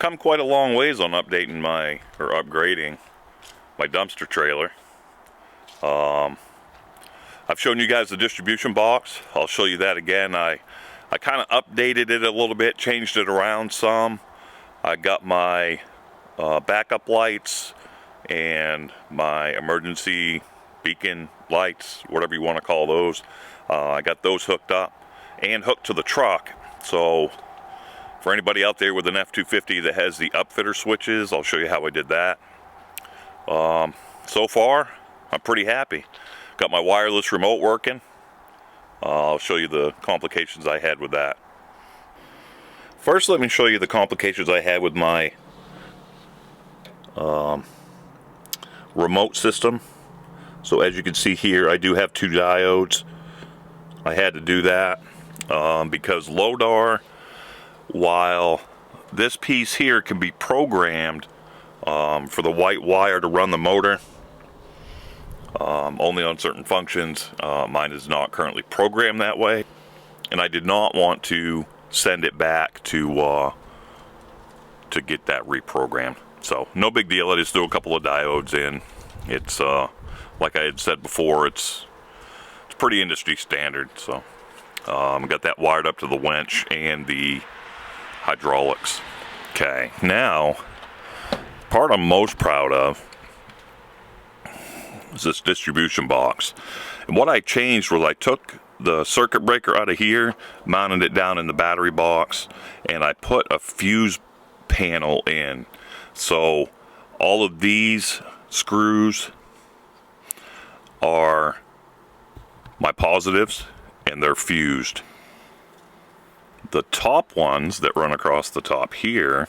come quite a long ways on updating upgrading my dumpster trailer. I've shown you guys the distribution box. I'll show you that again. I kind of updated it a little bit, changed it around some. I got my backup lights and my emergency beacon lights, whatever you want to call those. I got those hooked up and hooked to the truck. So for anybody out there with an F-250 that has the upfitter switches, I'll show you how I did that. So far, I'm pretty happy. Got my wireless remote working. I'll show you the complications I had with that. First, let me show you the complications I had with my remote system. So as you can see here, I do have 2 diodes. I had to do that because LODAR, while this piece here can be programmed for the white wire to run the motor, only on certain functions. Mine is not currently programmed that way, and I did not want to send it back to get that reprogrammed. So no big deal. I just threw a couple of diodes in. It's like I had said before, it's pretty industry standard. So got that wired up to the winch and the hydraulics. Okay, now part I'm most proud of is this distribution box. And what I changed was I took the circuit breaker out of here, mounted it down in the battery box, and I put a fuse panel in. So all of these screws are my positives and they're fused. The top ones that run across the top here,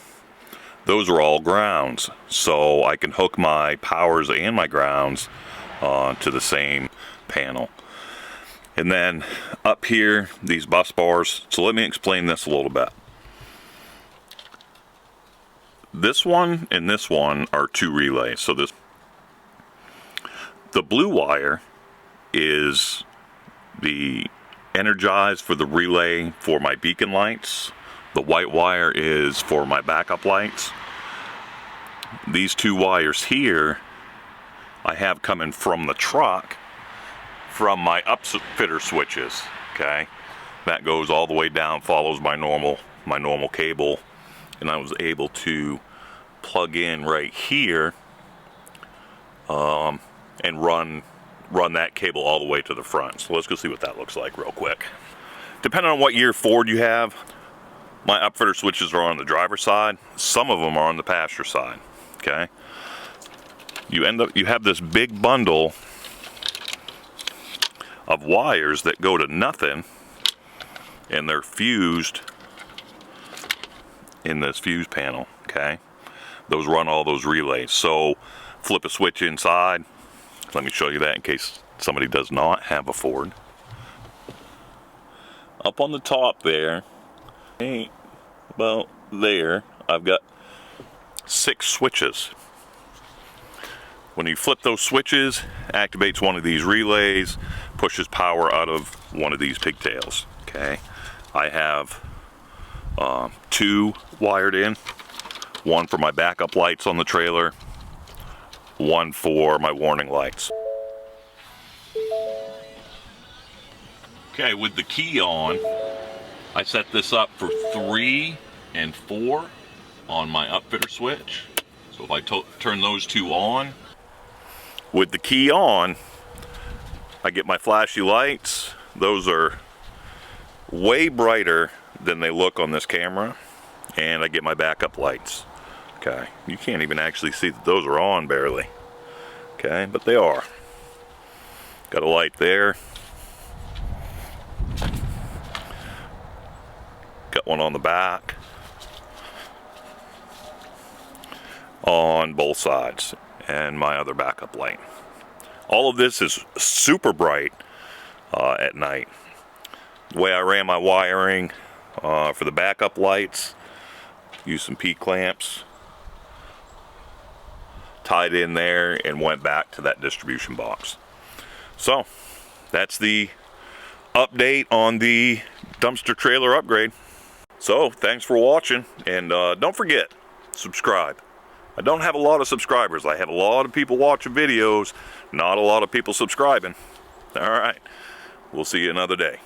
those are all grounds. So I can hook my powers and my grounds to the same panel. And then up here, these bus bars. So let me explain this a little bit. This one and this one are 2 relays. So the blue wire is the energized for the relay for my beacon lights. The white wire is for my backup lights. These 2 wires here I have coming from the truck from my upfitter switches. Okay, that goes all the way down, follows my normal cable, and I was able to plug in right here and run that cable all the way to the front. So let's go see what that looks like real quick. Depending on what year Ford you have, my upfitter switches are on the driver's side. Some of them are on the passenger side. Okay, you have this big bundle of wires that go to nothing, and they're fused in this fuse panel. Okay, those run all those relays. So flip a switch inside. Let me show you that in case somebody does not have a Ford. Up on the top there, about there, I've got 6 switches. When you flip those switches, activates one of these relays, pushes power out of one of these pigtails. Okay, I have 2 wired in, one for my backup lights on the trailer, one for my warning lights. Okay, with the key on, I set this up for 3 and 4 on my upfitter switch. So if I turn those 2 on, with the key on, I get my flashy lights. Those are way brighter than they look on this camera, and I get my backup lights. Okay, you can't even actually see that those are on barely. Okay, but they are. Got a light there. Got one on the back. On both sides, and my other backup light. All of this is super bright at night. The way I ran my wiring for the backup lights, used some P-clamps, tied in there, and went back to that distribution box. So that's the update on the dumpster trailer upgrade. So thanks for watching, and don't forget, subscribe. I don't have a lot of subscribers. I have a lot of people watching videos, not a lot of people subscribing. All right, we'll see you another day.